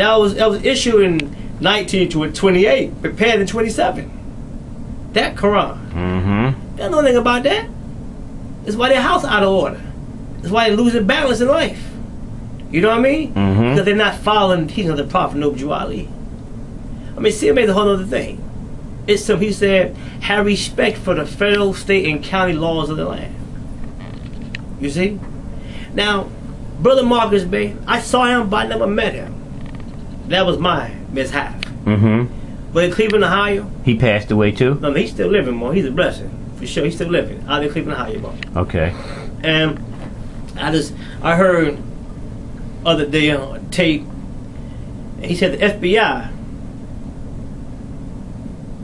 that was issued in 1928, prepared in 27. That Quran. Mm-hmm. They don't know anything about that. That's why their house out of order. That's why they're losing balance in life. You know what I mean? Mm-hmm. Because they're not following the teaching of the Prophet Noble Ali. I mean, see, it made a whole other thing. It's some, he said, have respect for the federal, state, and county laws of the land. You see? Now, Brother Marcus Bay, I saw him, but I never met him. That was my mishap. Mm-hmm. But in Cleveland, Ohio, He passed away too? no, he's still living, Mo. He's a blessing. For sure, he's still living. Out in Cleveland, Ohio, Mo. Okay. And I heard other day on tape, and he said the FBI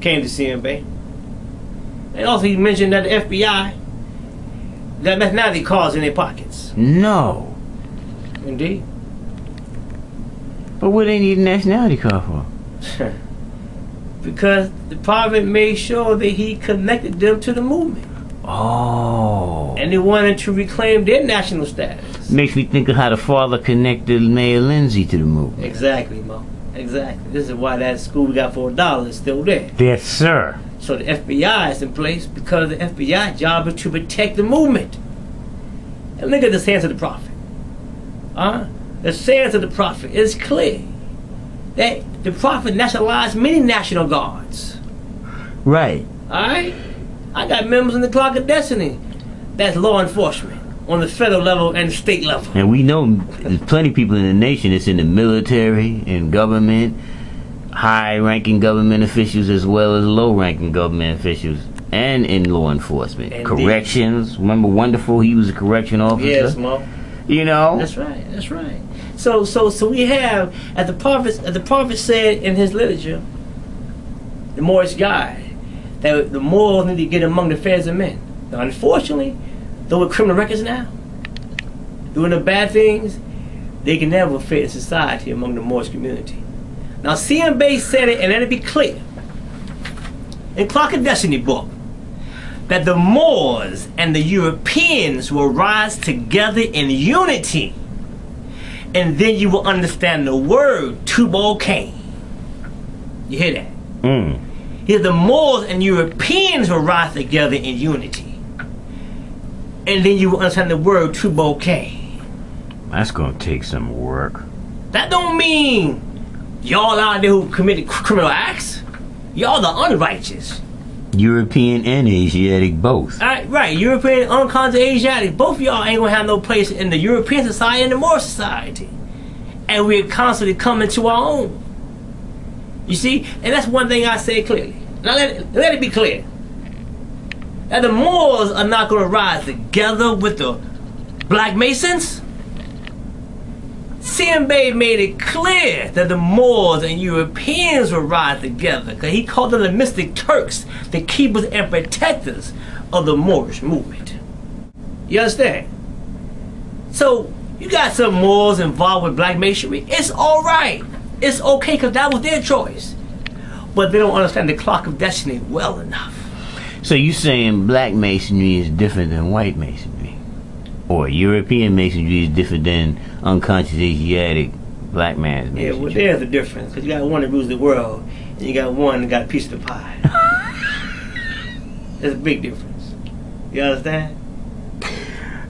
came to see him, babe. And also he mentioned that the FBI got nationality cards in their pockets. No. Indeed. But what they need a nationality card for? Because the Prophet made sure that he connected them to the movement. Oh. And they wanted to reclaim their national status. Makes me think of how the father connected Mayor Lindsay to the movement. Exactly, Mo. Exactly. This is why that school we got for $1 is still there. Yes, sir. So the FBI is in place because the FBI job is to protect the movement. And look at the sayings of the Prophet. The sayings of the Prophet is clear that the Prophet nationalized many national guards. Right. Alright? I got members in the Clock of Destiny. That's law enforcement on the federal level and state level. And we know there's plenty of people in the nation that's in the military, in government, high-ranking government officials as well as low-ranking government officials, and in law enforcement. Indeed. Corrections. Remember Wonderful? He was a correction officer. Yes, Mo. You know? That's right. That's right. So we have, as the prophet said in his literature, the Moorish Guide, that the Moors need to get among the affairs of men. Now, unfortunately, though with criminal records now, doing the bad things, they can never fit in society among the Moorish community. Now, C.M. Bay said it, and let it be clear, in Clock of Destiny book, that the Moors and the Europeans will rise together in unity. And then you will understand the word Tubal Cain. You hear that? Mm. Here the Moors and Europeans will rise together in unity. And then you will understand the word Tubal Cain. That's gonna take some work. That don't mean y'all out there who committed criminal acts. Y'all the unrighteous. European and Asiatic both. Right, European, unconscious, Asiatic. Both of y'all ain't gonna have no place in the European society and the Moorish society. And we're constantly coming to our own. You see? And that's one thing I say clearly. Now let it be clear. That the Moors are not gonna rise together with the Black Masons. C.M. Bay made it clear that the Moors and Europeans will rise together, because he called them the mystic Turks, the keepers and protectors of the Moorish movement. You understand? So, you got some Moors involved with Black Masonry. It's alright. It's okay, because that was their choice. But they don't understand the Clock of Destiny well enough. So you saying Black Masonry is different than White Masonry? Or European Masonry is different than unconscious Asiatic Black man's Masonry? Yeah, well, there's a difference, because you got one that rules the world, and you got one that got a piece of the pie. There's a big difference. You understand?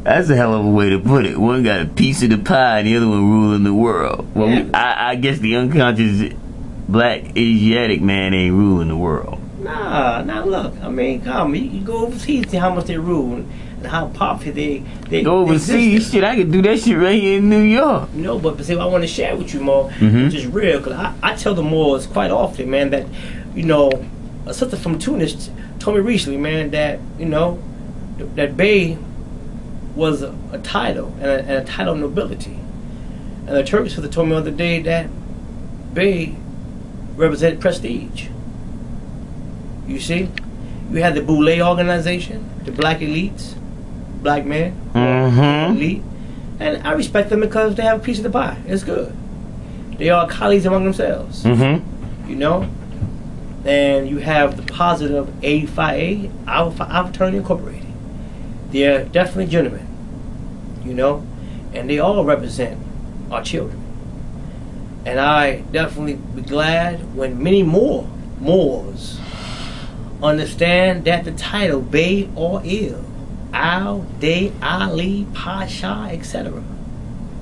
That's a hell of a way to put it. One got a piece of the pie and the other one ruling the world. Well, Yeah. I guess the unconscious Black Asiatic man ain't ruling the world. Nah, look. I mean, come on. You can go overseas and see how much they rule and how popular they Go overseas, exist. shit, I could do that shit right here in New York. You know, but see, I want to share with you, Mo, which is real, because I tell the Moors quite often, man, that, you know, a sister from Tunis told me recently, man, that, you know, that Bey was a title and a title of nobility. And the Turkish sister told me the other day that Bey represented prestige. You see? You had the Boule organization, the black elites, black men, elite. And I respect them because they have a piece of the pie. It's good. They are colleagues among themselves. You know? And you have the positive A Phi A, our fraternity incorporated. They're definitely gentlemen. You know? And they all represent our children. And I definitely be glad when many more Moors understand that the title Bey or Il, Al, Dey, Ali, Pasha, etc.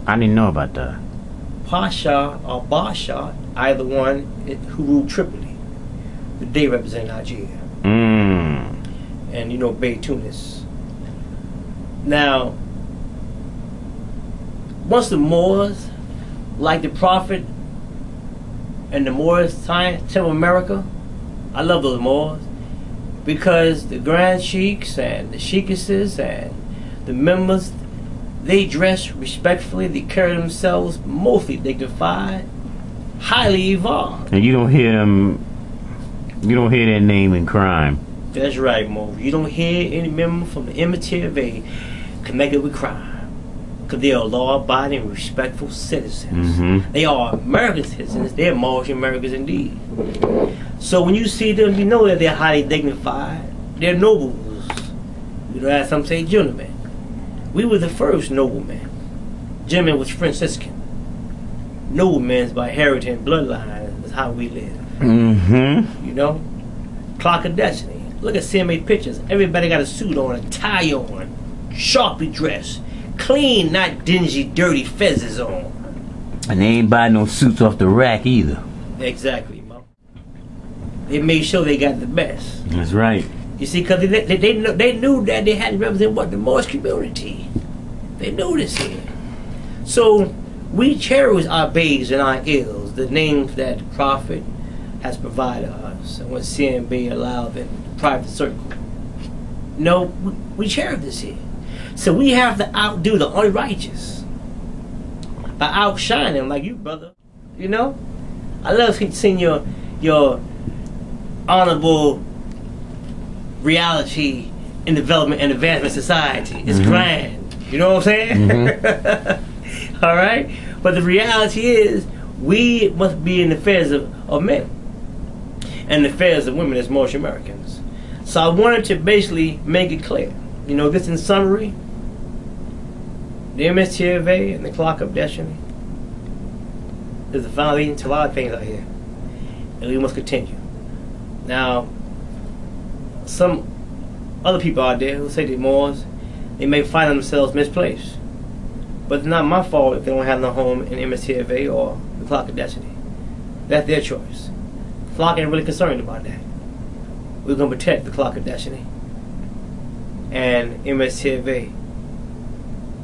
I didn't know about that. Pasha or Basha, either one who ruled Tripoli. The Dey representing Algeria. And you know Bey Tunis. Now, once the Moors, like the Prophet and the Moorish science of America, I love those Moors, because the Grand Sheiks and the Sheikesses and the members, they dress respectfully, they carry themselves mostly dignified, highly evolved. And you don't hear their name in crime. That's right, Mo. You don't hear any member from the MTV connected with crime. Because they are law-abiding, respectful citizens. They are American citizens. They're Moorish Americans indeed. So when you see them, you know that they're highly dignified. They're nobles. You know, as some say, gentlemen. We were the first noblemen. Gentlemen was Franciscan. Noblemen by heritage and bloodline is how we live. You know? Clock of Destiny. Look at CMA pictures. Everybody got a suit on, a tie on, sharply dressed. Clean, not dingy, dirty fezzes on. And they ain't buy no suits off the rack either. Exactly, Mo. They made sure they got the best. That's right. You see, because they knew that they had to represent what? The Moorish community. They knew this here. So, we cherish our Beys and our Ills, the names that the Prophet has provided us, and what CMB allowed in the private circle. No, we cherish this here. So we have to outdo the unrighteous by outshining like you, brother. You know? I love seeing your honorable reality in development and advancement society. It's grand. You know what I'm saying? All right? But the reality is, we must be in the affairs of men and the affairs of women as Moorish Americans. So I wanted to basically make it clear. You know, this in summary, the MSTFA and the Clock of Destiny is the foundation to a lot of things out here. And we must continue. Now, some other people out there who say they're Moors, they may find themselves misplaced. But it's not my fault if they don't have no home in MSTFA or the Clock of Destiny. That's their choice. Flock ain't really concerned about that. We're going to protect the Clock of Destiny and MSTFA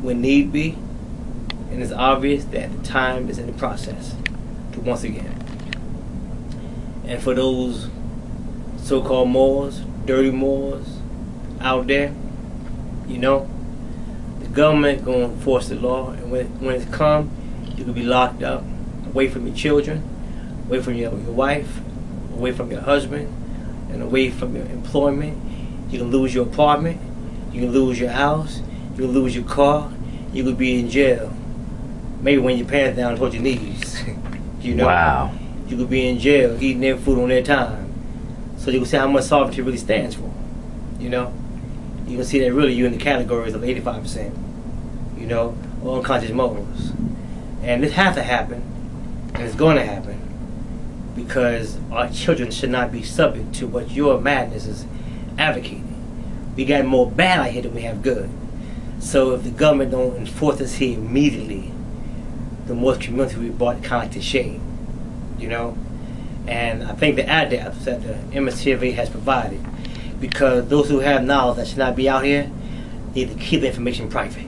when need be, and it's obvious that the time is in the process to once again. And for those so-called Moors, dirty Moors out there, you know, the government going to enforce the law, and when it's come, you can be locked up, away from your children, away from your wife, away from your husband, and away from your employment. You can lose your apartment, you can lose your house, you can lose your car, you could be in jail. Maybe when your pants down towards your knees. You know? Wow. You could be in jail eating their food on their time. So you can see how much sovereignty really stands for. You know? You can see that really you're in the categories of 85%. You know? Or unconscious morals. And this has to happen, and it's going to happen, because our children should not be subject to what your madness is advocating. We got more bad out here than we have good. So if the government don't enforce this here immediately, the Moorish community will be brought kind of to shame, you know? And I think the adapts that the MSTV has provided, because those who have knowledge that should not be out here need to keep the information private.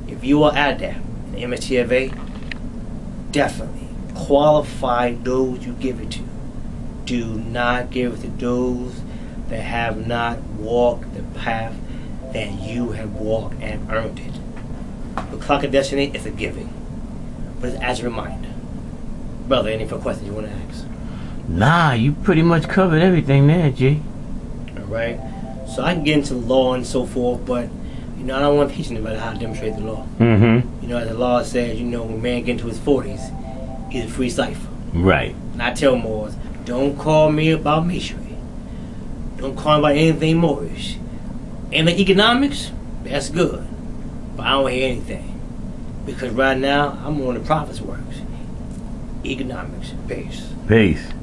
If you are adept in the MSTV, definitely qualify those you give it to. Do not give it to those that have not walked the path that you have walked and earned it. The Clock of Destiny is a giving, but it's as a reminder. Brother, any further questions you want to ask? Nah, you pretty much covered everything there, G. Alright, so I can get into the law and so forth, but you know, I don't want to teach anybody how to demonstrate the law. You know, as the law says, you know, when a man gets into his 40s, he's a free cipher. Right. And I tell Moors, don't call me about masonry. Don't call me about anything Moorish. And the economics, that's good. But I don't hear anything. Because right now, I'm on the prophet's works. economics. Peace. Peace.